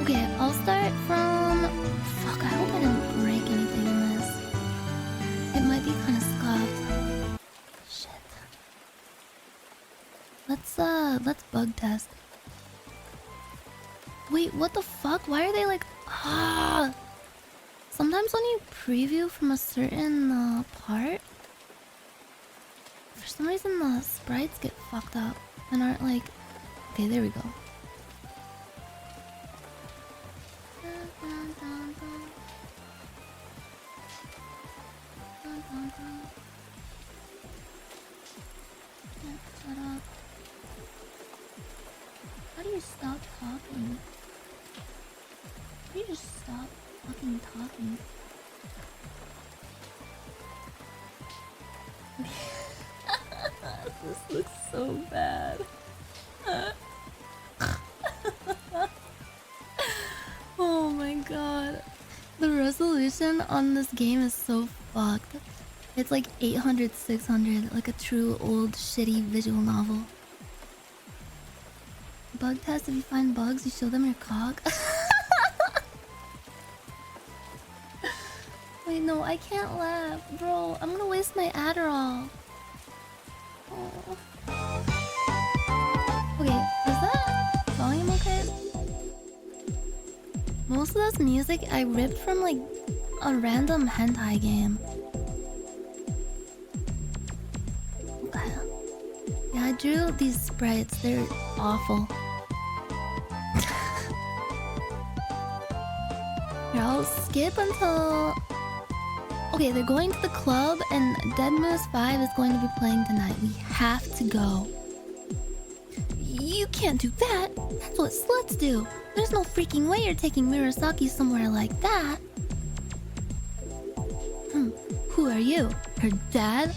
Okay, I'll start from... Fuck, I hope I didn't break anything in this. It might be kind of scuffed. Shit. Let's bug test. Wait, what the fuck? Why are they like... Ah! Sometimes when you preview from a certain part, for some reason the sprites get fucked up and aren't like... Okay, there we go. Shut up. How do you stop talking? How do you just stop fucking talking? This looks so bad. Oh my god. The resolution on this game is so fucked. It's like 800, 600, like a true old shitty visual novel. Bug test, if you find bugs, you show them your cock. Wait, no, I can't laugh. Bro, I'm gonna waste my Adderall. Oh. Okay, is that volume okay? Most of this music I ripped from like a random hentai game. Okay. Yeah, I drew these sprites. They're awful. Here, I'll skip until... Okay, they're going to the club and Dead Moose 5 is going to be playing tonight. We have to go. You can't do that. That's what sluts do. There's no freaking way you're taking Murasaki somewhere like that. Who are you? Her dad?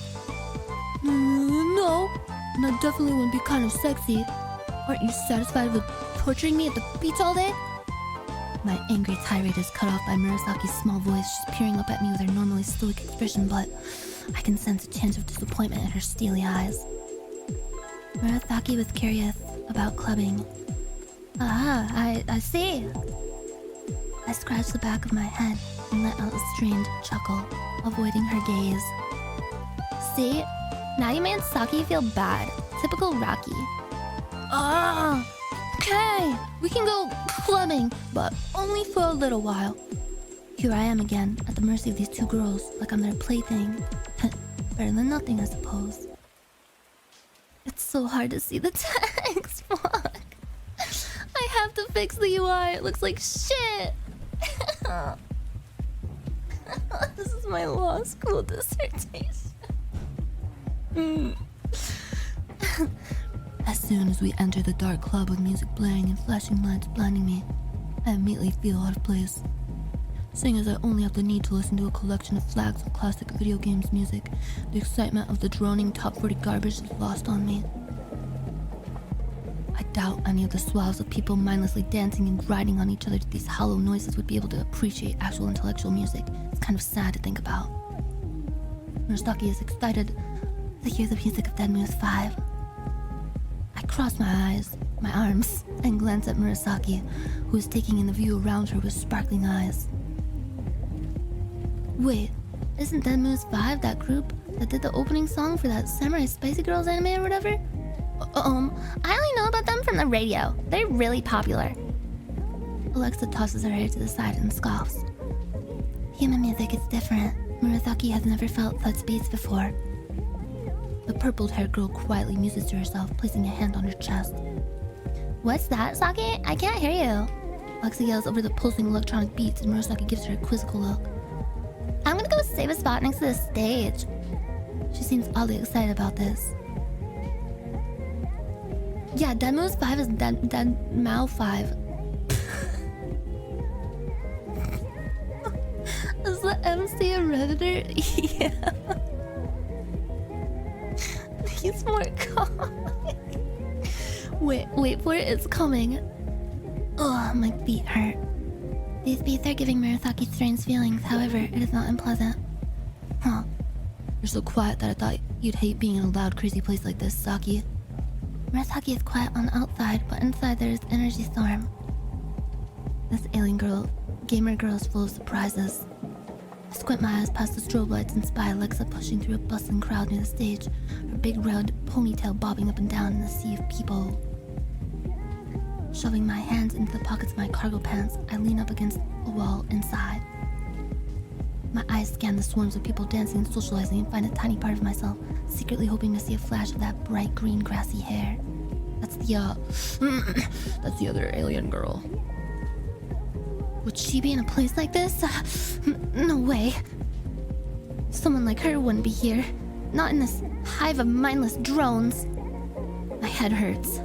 No. And that definitely wouldn't be kind of sexy. Aren't you satisfied with torturing me at the beach all day? My angry tirade is cut off by Murasaki's small voice. She's peering up at me with her normally stoic expression, but I can sense a tinge of disappointment in her steely eyes. Murasaki was curious about clubbing. I see. I scratched the back of my head and let out a strained chuckle, avoiding her gaze. See? Now you made Saki feel bad. Typical Rocky. Okay, we can go clubbing, but only for a little while. Here I am again, at the mercy of these two girls, like I'm their plaything. Better than nothing, I suppose. It's so hard to see the text. Fuck. I have to fix the UI. It looks like shit. This is my law school dissertation. As soon as we enter the dark club with music blaring and flashing lights blinding me, I immediately feel out of place. Seeing as I only have the need to listen to a collection of flags of classic video games music, the excitement of the droning top 40 garbage is lost on me. I doubt any of the swells of people mindlessly dancing and riding on each other to these hollow noises would be able to appreciate actual intellectual music. It's kind of sad to think about. Murasaki is excited to hear the music of Dead Moose 5. I cross my eyes, my arms, and glance at Murasaki, who is taking in the view around her with sparkling eyes. Wait, isn't Dead Moose 5 that group that did the opening song for that Samurai Spicy Girls anime or whatever? I only know about them from the radio. They're really popular. Alexa tosses her hair to the side and scoffs. Human music is different. Murasaki has never felt such beats before. The purpled-haired girl quietly muses to herself, placing a hand on her chest. What's that, Saki? I can't hear you. Alexa yells over the pulsing electronic beats and Murasaki gives her a quizzical look. I'm gonna go save a spot next to the stage. She seems oddly excited about this. Yeah, Dead Moose 5 is Dead Mao 5. Is the MC a Redditor? Yeah. He's more comic. Wait for it, it's coming. Ugh, my feet hurt. These beats are giving Murasaki strange feelings, however, it is not unpleasant. Huh. You're so quiet that I thought you'd hate being in a loud, crazy place like this, Saki. Murasaki is quiet on the outside, but inside there is energy storm. This gamer girl is full of surprises. I squint my eyes past the strobe lights and spy Alexa pushing through a bustling crowd near the stage, her big red ponytail bobbing up and down in the sea of people. Shoving my hands into the pockets of my cargo pants, I lean up against a wall inside. My eyes scan the swarms of people dancing and socializing and find a tiny part of myself, secretly hoping to see a flash of that bright green grassy hair. That's the other alien girl. Would she be in a place like this? No way. Someone like her wouldn't be here. Not in this hive of mindless drones. My head hurts.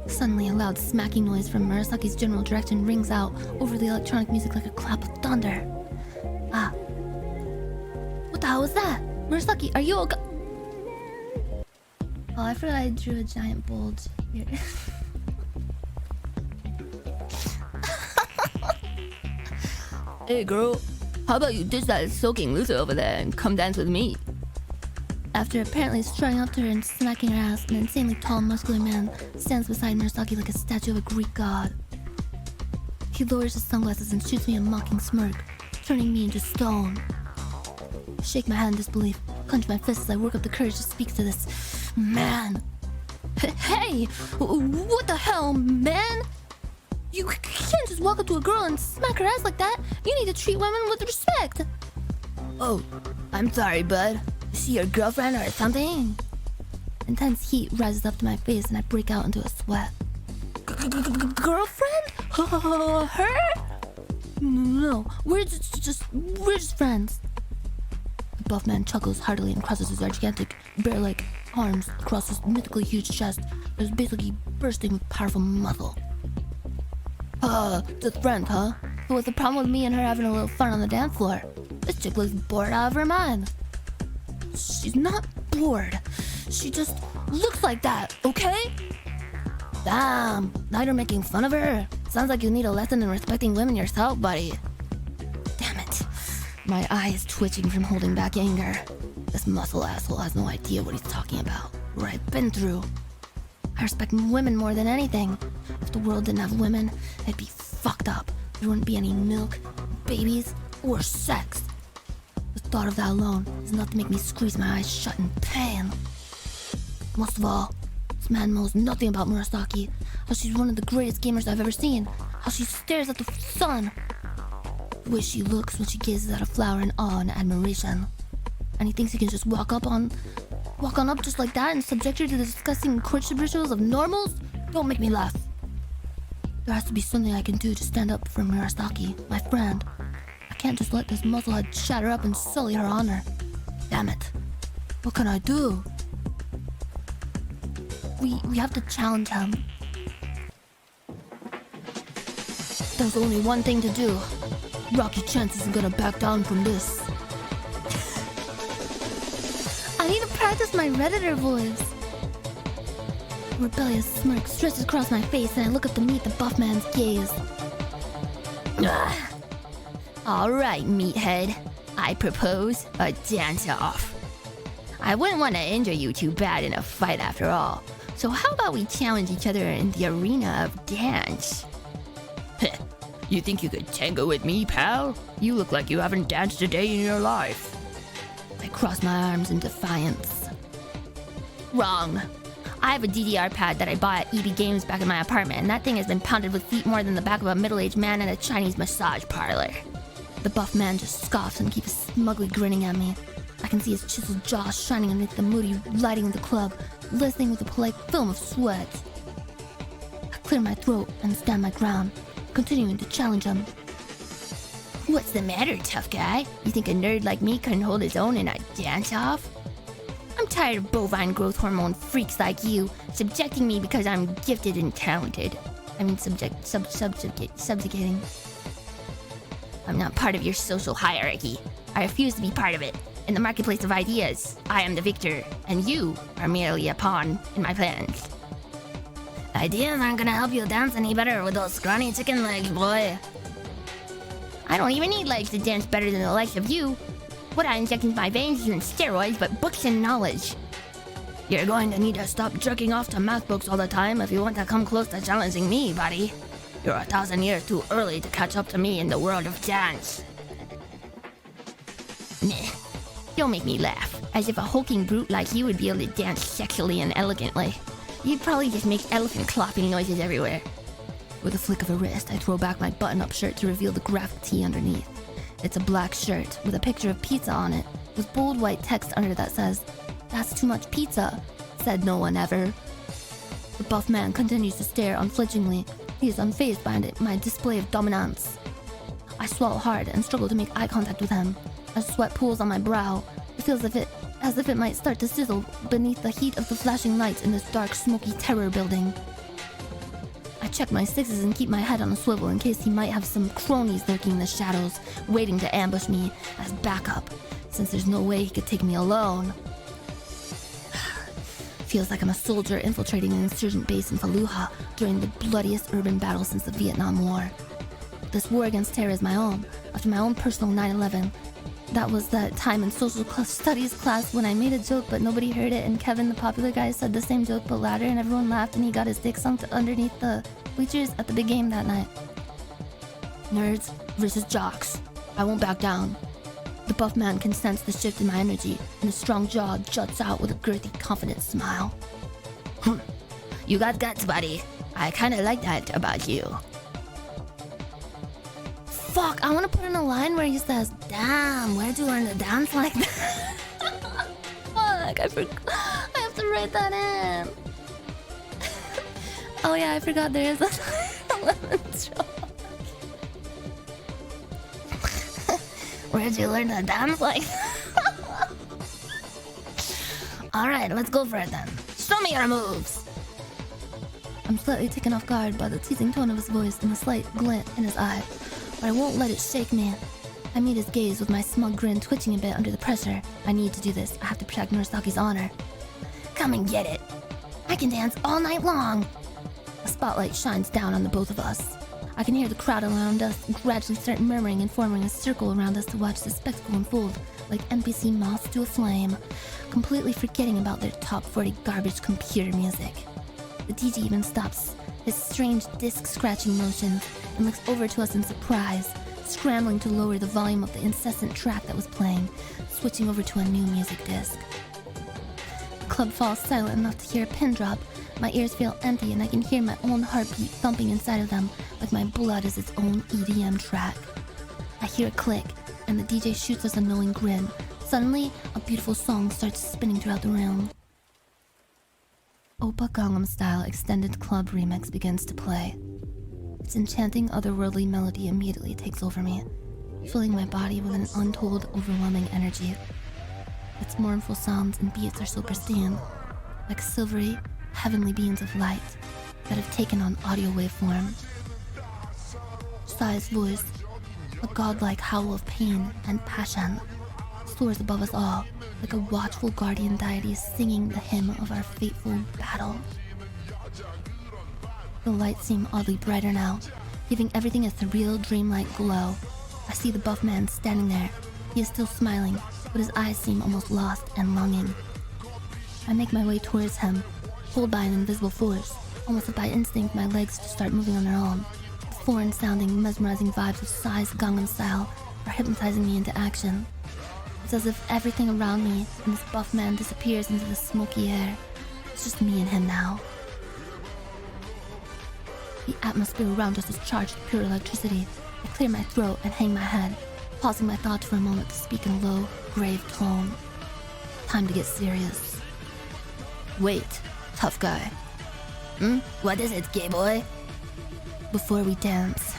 Suddenly, a loud smacking noise from Murasaki's general direction rings out over the electronic music like a clap of thunder. Ah. What the hell was that? Murasaki, are you okay? Oh, I forgot I drew a giant bulge here. Hey girl, how about you ditch that soaking loser over there and come dance with me? After apparently strutting up to her and smacking her ass, an insanely tall, muscular man stands beside Murasaki like a statue of a Greek god. He lowers his sunglasses and shoots me a mocking smirk, turning me into stone. I shake my head in disbelief, clench my fists as I work up the courage to speak to this man. Hey! What the hell, man? You can't just walk up to a girl and smack her ass like that. You need to treat women with respect. Oh, I'm sorry, bud. Is she your girlfriend or something? Intense heat rises up to my face and I break out into a sweat. Girlfriend? Her? No, we're just friends. The buff man chuckles heartily and crosses his gigantic, bear-like arms across his mythically huge chest that is basically bursting with powerful muscle. Just friends, huh? So what's the problem with me and her having a little fun on the dance floor? This chick looks bored out of her mind. She's not bored. She just looks like that, okay? Damn, now you're making fun of her. Sounds like you need a lesson in respecting women yourself, buddy. Damn it. My eye is twitching from holding back anger. This muscle asshole has no idea what he's talking about, what I've been through. I respect women more than anything. If the world didn't have women, it'd be fucked up. There wouldn't be any milk, babies, or sex. The thought of that alone is enough to make me squeeze my eyes shut in pain. Most of all, this man knows nothing about Murasaki, how she's one of the greatest gamers I've ever seen, how she stares at the sun, the way she looks when she gazes at a flower in awe and admiration. And he thinks he can just walk on up just like that and subject her to the disgusting courtship rituals of normals? Don't make me laugh. There has to be something I can do to stand up for Murasaki, my friend. I can't just let this musclehead shatter up and sully her honor. Damn it. What can I do? We have to challenge him. There's only one thing to do. Rocky Chance isn't gonna back down from this. I need to practice my Redditor voice. A rebellious smirk stretches across my face and I look up to meet the buff man's gaze. Alright, meathead. I propose a dance-off. I wouldn't want to injure you too bad in a fight after all. So how about we challenge each other in the arena of dance? You think you could tango with me, pal? You look like you haven't danced a day in your life. I cross my arms in defiance. Wrong. I have a DDR pad that I bought at EB Games back in my apartment, and that thing has been pounded with feet more than the back of a middle-aged man in a Chinese massage parlor. The buff man just scoffs and keeps smugly grinning at me. I can see his chiseled jaw shining underneath the moody lighting of the club, glistening with a polite film of sweat. I clear my throat and stand my ground, continuing to challenge him. What's the matter, tough guy? You think a nerd like me couldn't hold his own in a dance-off? I'm tired of bovine growth hormone freaks like you subjecting me because I'm gifted and talented. I mean subjugating. I'm not part of your social hierarchy. I refuse to be part of it. In the marketplace of ideas, I am the victor, and you are merely a pawn in my plans. Ideas aren't gonna help you dance any better with those scrawny chicken legs, boy. I don't even need legs to dance better than the likes of you. What I inject into my veins isn't steroids, but books and knowledge. You're going to need to stop jerking off to math books all the time if you want to come close to challenging me, buddy. You're 1,000 years too early to catch up to me in the world of dance. Meh. You'll make me laugh, as if a hulking brute like you would be able to dance sexily and elegantly. You'd probably just make elephant clopping noises everywhere. With a flick of a wrist, I throw back my button-up shirt to reveal the graphic tee underneath. It's a black shirt with a picture of pizza on it, with bold white text under that says, "That's too much pizza," said no one ever. The buff man continues to stare unflinchingly. He is unfazed by my display of dominance. I swallow hard and struggle to make eye contact with him. As sweat pools on my brow, it feels as if it might start to sizzle beneath the heat of the flashing lights in this dark, smoky terror building. I check my sixes and keep my head on a swivel in case he might have some cronies lurking in the shadows, waiting to ambush me as backup, since there's no way he could take me alone. Feels like I'm a soldier infiltrating an insurgent base in Fallujah during the bloodiest urban battle since the Vietnam War. This war against terror is my own, after my own personal 9/11. That was that time in social studies class when I made a joke but nobody heard it, and Kevin, the popular guy, said the same joke but louder, and everyone laughed, and he got his dick sunk underneath the bleachers at the big game that night. Nerds versus jocks. I won't back down. The buff man can sense the shift in my energy, and his strong jaw juts out with a girthy, confident smile. You got guts, buddy. I kinda like that about you. Fuck, I wanna put in a line where he says, "Damn, where'd you learn to dance like that?" Fuck, I have to write that in. Oh yeah, I forgot there is a 11 joke. Where'd you learn to dance like that? Alright, let's go for it then. Show me your moves! I'm slightly taken off guard by the teasing tone of his voice and the slight glint in his eye, but I won't let it shake me. I meet his gaze with my smug grin twitching a bit under the pressure. I need to do this. I have to protect Murasaki's honor. Come and get it. I can dance all night long. A spotlight shines down on the both of us. I can hear the crowd around us gradually start murmuring and forming a circle around us to watch the spectacle unfold like NPC moths to a flame, completely forgetting about their top 40 garbage computer music. The DJ even stops his strange disc-scratching motions and looks over to us in surprise, scrambling to lower the volume of the incessant track that was playing, switching over to a new music disc. The club falls silent enough to hear a pin drop. My ears feel empty and I can hear my own heartbeat thumping inside of them like my blood is its own EDM track. I hear a click and the DJ shoots us a knowing grin. Suddenly, a beautiful song starts spinning throughout the room. Oppa Gangnam Style Extended Club Remix begins to play. Its enchanting, otherworldly melody immediately takes over me, filling my body with an untold, overwhelming energy. Its mournful sounds and beats are so pristine, like silvery, heavenly beams of light that have taken on audio waveform. Sai's voice, a godlike howl of pain and passion, soars above us all like a watchful guardian deity singing the hymn of our fateful battle. The lights seem oddly brighter now, giving everything a surreal, dreamlike glow. I see the buff man standing there. He is still smiling, but his eyes seem almost lost and longing. I make my way towards him, pulled by an invisible force. Almost by instinct, my legs just start moving on their own. The foreign-sounding, mesmerizing vibes of Sai's Gangnam Style are hypnotizing me into action. It's as if everything around me and this buff man disappears into the smoky air. It's just me and him now. The atmosphere around us is charged with pure electricity. I clear my throat and hang my head, pausing my thoughts for a moment to speak in a low, grave tone. Time to get serious. Wait, tough guy. What is it, gay boy? Before we dance,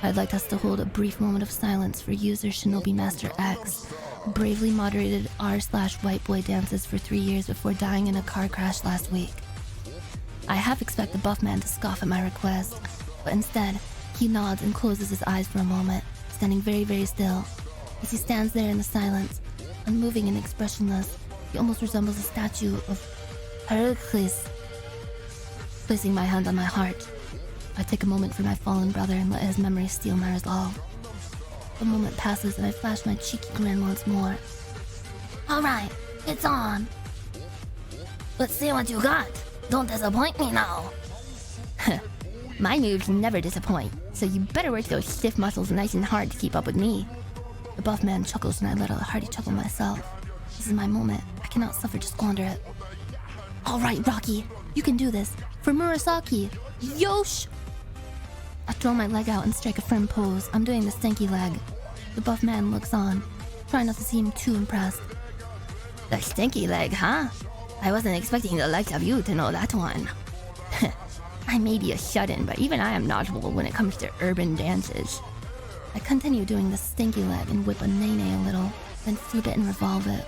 I'd like us to hold a brief moment of silence for user Shinobi Master X, who bravely moderated r/white boy dances for 3 years before dying in a car crash last week. I half expect the buff man to scoff at my request, but instead, he nods and closes his eyes for a moment, standing very, very still. As he stands there in the silence, unmoving and expressionless, he almost resembles a statue of Heracles. Placing my hand on my heart, I take a moment for my fallen brother and let his memory steal my resolve. The moment passes and I flash my cheeky grin once more. Alright, it's on. Let's see what you got. Don't disappoint me now. My moves never disappoint, so you better work those stiff muscles nice and hard to keep up with me. The buff man chuckles and I let out a hearty chuckle myself. This is my moment. I cannot suffer to squander it. Alright, Rocky. You can do this. For Murasaki. Yosh! I throw my leg out and strike a firm pose. I'm doing the stanky leg. The buff man looks on. Try not to seem too impressed. The stinky leg, huh? I wasn't expecting the likes of you to know that one. I may be a shut-in, but even I am knowledgeable when it comes to urban dances. I continue doing the stinky leg and whip a nay-nay a little, then flip it and revolve it.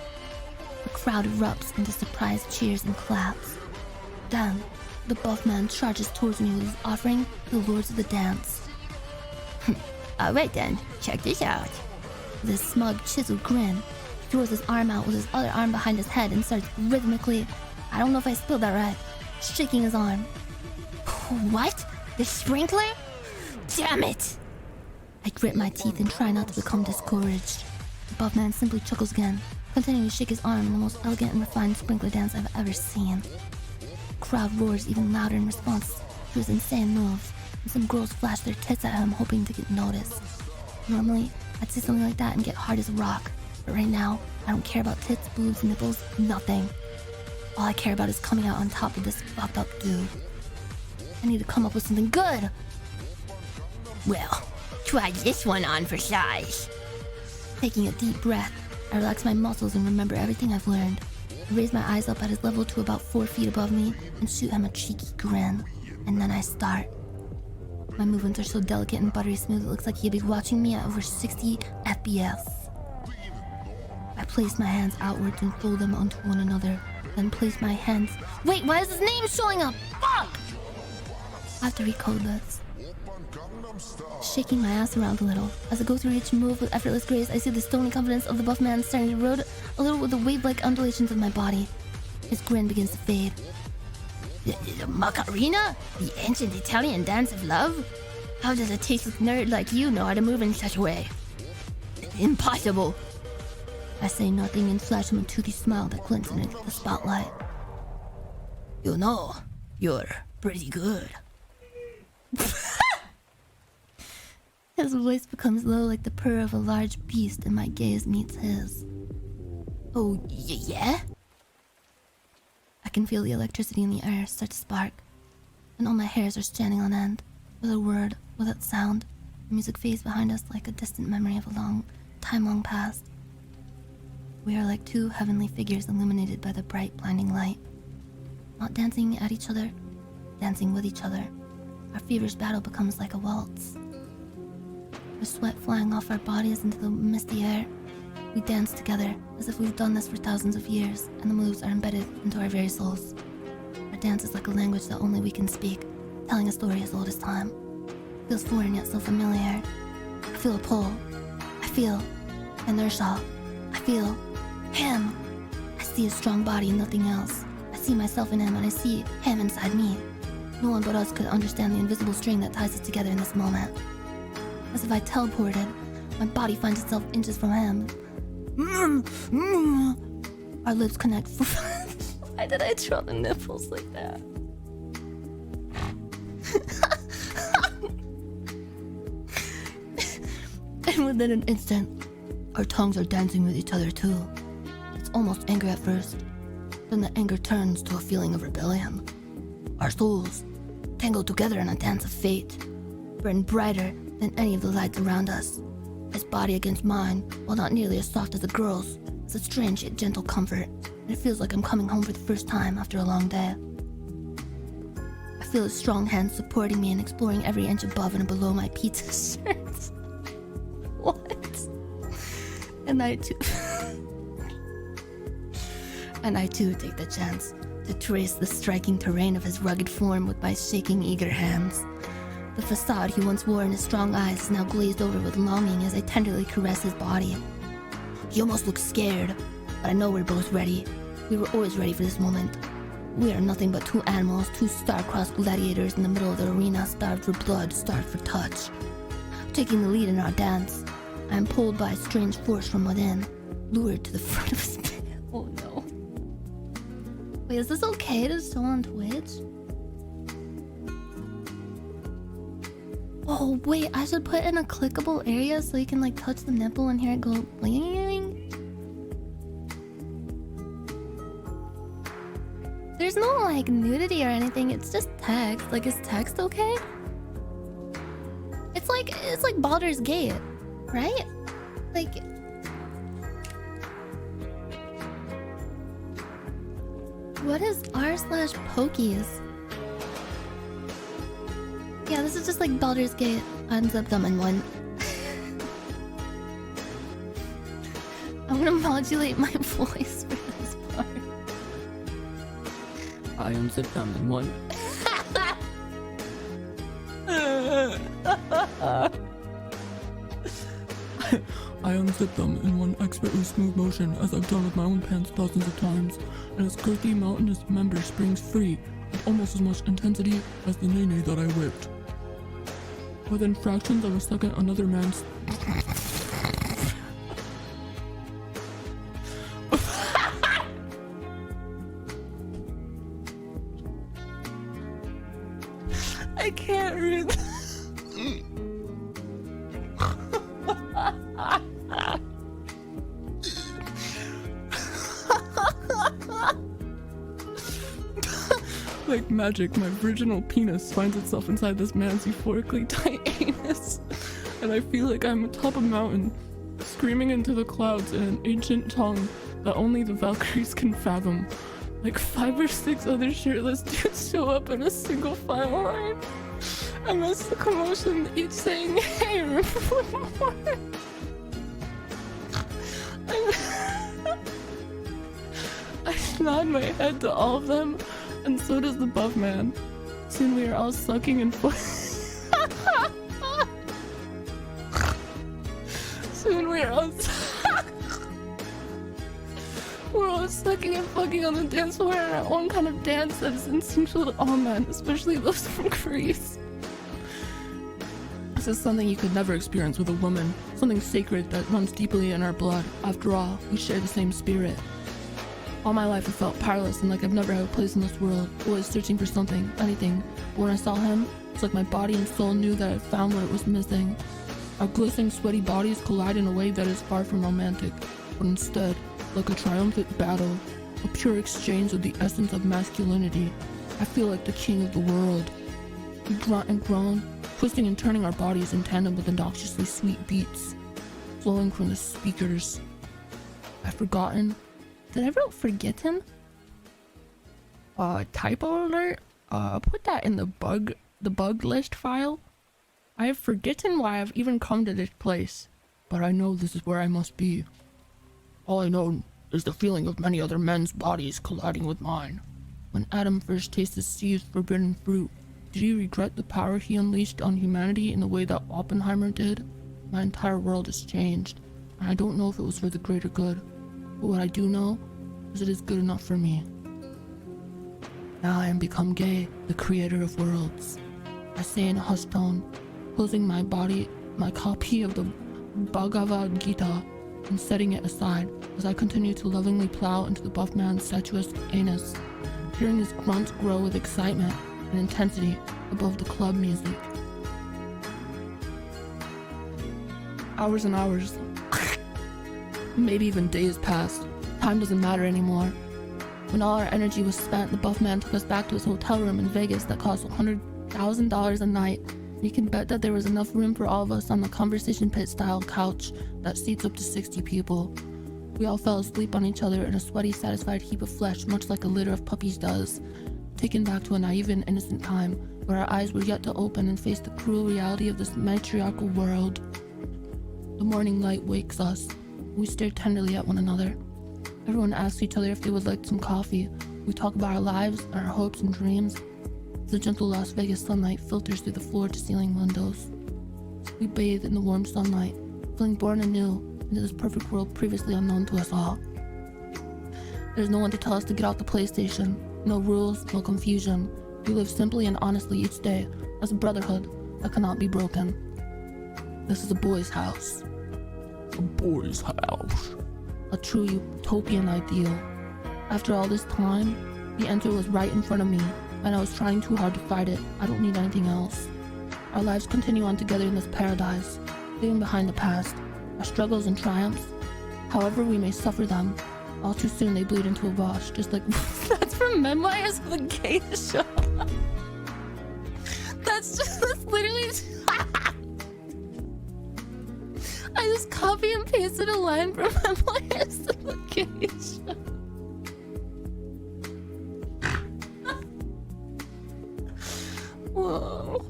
The crowd erupts into surprised cheers and claps. Then, the buff man charges towards me with his offering to the lords of the dance. Alright then, check this out. With his smug, chiseled grin, he throws his arm out with his other arm behind his head and starts rhythmically, I don't know if I spelled that right, shaking his arm. What? The sprinkler? Damn it! I grit my teeth and try not to become discouraged. The buff man simply chuckles again, continuing to shake his arm in the most elegant and refined sprinkler dance I've ever seen. The crowd roars even louder in response to his insane moves, and some girls flash their tits at him hoping to get noticed. Normally, I'd say something like that and get hard as a rock, but right now, I don't care about tits, boobs, nipples, nothing. All I care about is coming out on top of this fucked up dude. I need to come up with something good! Well, try this one on for size. Taking a deep breath, I relax my muscles and remember everything I've learned. I raise my eyes up at his level to about 4 feet above me and shoot him a cheeky grin. And then I start. My movements are so delicate and buttery smooth it looks like he'd be watching me at over 60 FPS. I place my hands outwards and fold them onto one another, then place my hands... Wait, why is his name showing up? Fuck! I have to recode this. Shaking my ass around a little. As I go through each move with effortless grace, I see the stony confidence of the buff man starting to erode a little with the wave-like undulations of my body. His grin begins to fade. The Macarena? The ancient Italian dance of love? How does a tasteless nerd like you know how to move in such a way? Impossible! I say nothing and flash him a toothy smile that glints into the spotlight. You know, you're pretty good. His voice becomes low like the purr of a large beast and my gaze meets his. Oh, yeah? I can feel the electricity in the air start to spark, and all my hairs are standing on end. Without a word, without sound, the music fades behind us like a distant memory of a long past. We are like two heavenly figures illuminated by the bright, blinding light. Not dancing at each other, dancing with each other. Our feverish battle becomes like a waltz. The sweat flying off our bodies into the misty air. We dance together as if we've done this for thousands of years, and the moves are embedded into our very souls. Our dance is like a language that only we can speak, telling a story as old as time. It feels foreign yet so familiar. I feel a pull. I feel inertia. I feel him. I see his strong body and nothing else. I see myself in him and I see him inside me. No one but us could understand the invisible string that ties us together in this moment. As if I teleported, my body finds itself inches from him. Our lips connect. Why did I draw the nipples like that? And within an instant, our tongues are dancing with each other too. It's almost anger at first. Then the anger turns to a feeling of rebellion. Our souls, tangled together in a dance of fate, burn brighter than any of the lights around us. His body against mine, while not nearly as soft as a girl's, is a strange yet gentle comfort, and it feels like I'm coming home for the first time after a long day. I feel his strong hands supporting me and exploring every inch above and below my pizza shirt. What? And I too take the chance to trace the striking terrain of his rugged form with my shaking, eager hands. The facade he once wore in his strong eyes is now glazed over with longing as I tenderly caress his body. He almost looks scared, but I know we're both ready. We were always ready for this moment. We are nothing but two animals, two star-crossed gladiators in the middle of the arena, starved for blood, starved for touch. Taking the lead in our dance, I am pulled by a strange force from within, lured to the front of his bed. Oh no. Wait, is this okay to show on Twitch? Oh wait, I should put in a clickable area so you can like touch the nipple and hear it go bling. There's no like nudity or anything, it's just text. Like, is text okay? It's like Baldur's Gate, right? Like, what is r/pokies? Yeah, this is just like Baldur's Gate. Unzip them in one. I'm gonna modulate my voice for this part. I unzip them in one. I unzip them in one expertly smooth motion, as I've done with my own pants thousands of times, and its girthy mountainous member springs free with almost as much intensity as the nene that I whipped. Within fractions of a second, another man's I can't read. Like magic, my virginal penis finds itself inside this man's euphorically tight anus, and I feel like I'm atop a mountain, screaming into the clouds in an ancient tongue that only the Valkyries can fathom. Like 5 or 6 other shirtless dudes show up in a single file line. Amidst the commotion, each saying, "Hey, remember more?" I nod my head to all of them, and so does the buff man. Soon we are all sucking and Soon we are all we're all sucking and fucking on the dance floor in our own kind of dance that is instinctual to all men, especially those from Greece. This is something you could never experience with a woman, something sacred that runs deeply in our blood. After all, we share the same spirit. All my life I felt powerless and like I've never had a place in this world, always searching for something, anything. But when I saw him, it's like my body and soul knew that I found what it was missing. Our glistening, sweaty bodies collide in a way that is far from romantic, but instead, like a triumphant battle, a pure exchange of the essence of masculinity. I feel like the king of the world. We grunt and groan, twisting and turning our bodies in tandem with obnoxiously sweet beats, flowing from the speakers. I've forgotten. Did I ever forget him? Typo alert? Put that in the bug list file. I have forgotten why I've even come to this place, but I know this is where I must be. All I know is the feeling of many other men's bodies colliding with mine. When Adam first tasted Steve's forbidden fruit, did he regret the power he unleashed on humanity in the way that Oppenheimer did? My entire world has changed, and I don't know if it was for the greater good. But what I do know is it is good enough for me. Now I am become gay, the creator of worlds. I say in a hushed tone, closing my body, my copy of the Bhagavad Gita, and setting it aside as I continue to lovingly plow into the buff man's statuesque anus, hearing his grunts grow with excitement and intensity above the club music. Hours and hours, maybe even days passed. Time doesn't matter anymore. When all our energy was spent, the buff man took us back to his hotel room in Vegas that cost $100,000 a night. You can bet that there was enough room for all of us on the conversation pit style couch that seats up to 60 people. We all fell asleep on each other in a sweaty, satisfied heap of flesh, much like a litter of puppies does, taken back to a naive and innocent time where our eyes were yet to open and face the cruel reality of this matriarchal world. The morning light wakes us. We stare tenderly at one another. Everyone asks each other if they would like some coffee. We talk about our lives and our hopes and dreams. The gentle Las Vegas sunlight filters through the floor-to-ceiling windows. We bathe in the warm sunlight, feeling born anew into this perfect world previously unknown to us all. There's no one to tell us to get out the PlayStation. No rules, no confusion. We live simply and honestly each day as a brotherhood that cannot be broken. This is a boy's house. A boy's house. A true utopian ideal. After all this time, the answer was right in front of me, and I was trying too hard to fight it. I don't need anything else. Our lives continue on together in this paradise, leaving behind the past, our struggles and triumphs. However we may suffer them, all too soon they bleed into a wash, just like... That's from Memoirs of a Geisha. That's literally... I just copy and pasted a line from Memoirs of a Geisha. Whoa.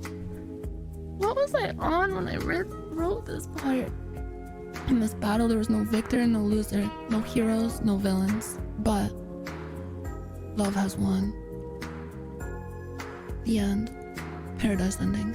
What was I on when I wrote this part? In this battle, there was no victor and no loser, no heroes, no villains, but love has won. The end. Paradise ending.